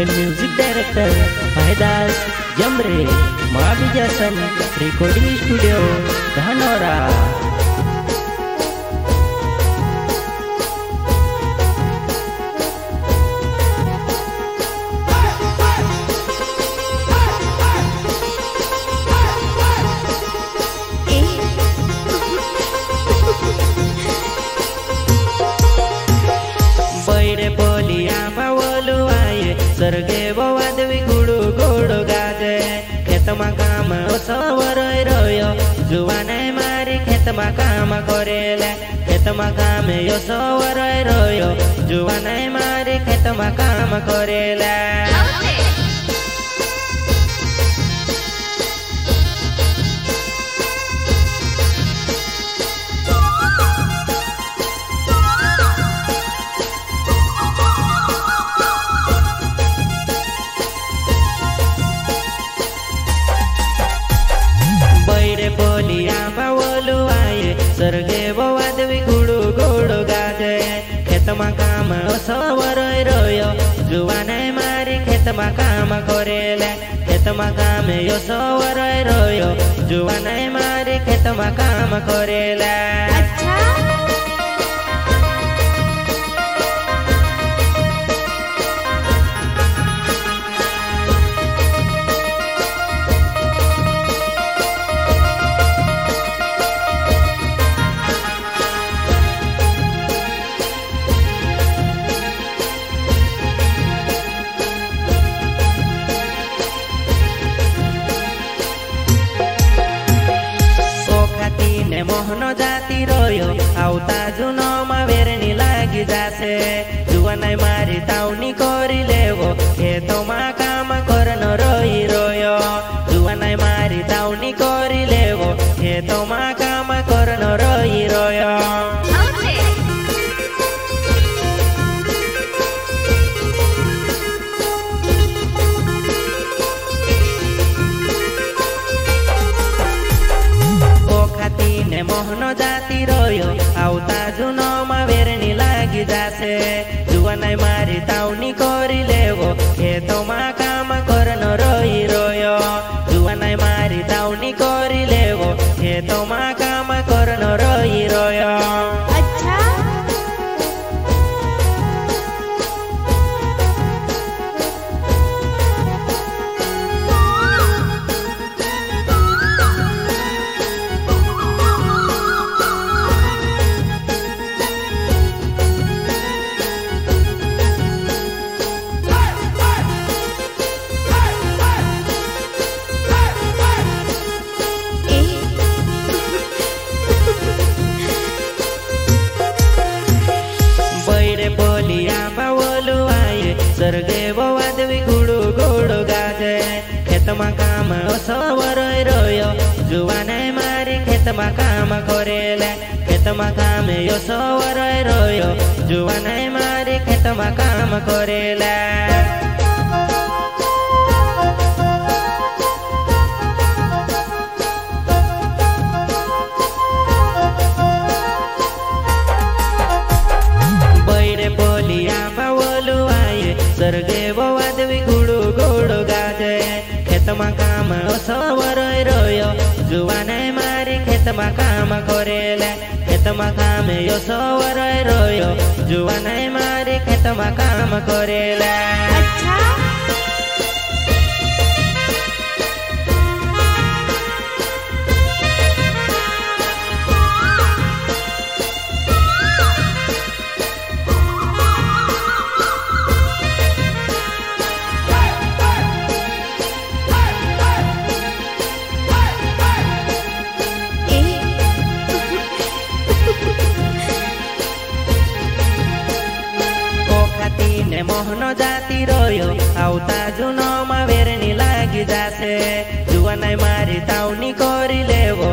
And music director Bhaidas जमरे महाविजासन recording studio Dhanora. सरगे बवादवी गुडू गोडो गाजे खेतमा काम सवरय रयो जुवाने मारी खेतमा काम करेले खेतमा काम यो सवरय रयो जुवाने मारी खेतमा काम करेले। सरगे बवादवी गुडू गोडो गाजे खेतमा काम सवरय रयो जुवाने मारी खेतमा काम करेले खेतमा काम यो सवरय रयो जुवाने मारी खेतमा काम करेले। मोहन जाति रयो आवता जुनो वेरनी लागी जासे जुवानाई मारी ताउनी करी लेगो खेतोमा काम करन रही रयो जुवानाई मारी ताउनी करी लेगो खेतोमा काम करन रही रयो। मोहन जाति रयो आवता जुनो वेरनी लागी जासे जुवानाई मारी ताउनी करी लेगो खेतोमा काम करन रही रयो जुवानाई मारी ताउनी करी लेगो खेतोमा काम करन रही रयो। सरगे बवादवी गुडू गोडो गाजे खेतमा काम सवरय रयो जुवाने मारी खेतमा काम करेले खेतमा काम यो सवरय रयो जुवाने मारी खेतमा काम करेले। सरगे बवादवी गुडू गोडो गाजे खेतमा काम सवरय रयो जुवाने मारी खेतमा काम करेले खेतमा काम यो सवरय रयो जुवाने मारी खेतमा काम करेले। मोहन जाति रयो आवता जुनो वेरनी लागी जासे जुवानाई मारी ताउनी करी लेगो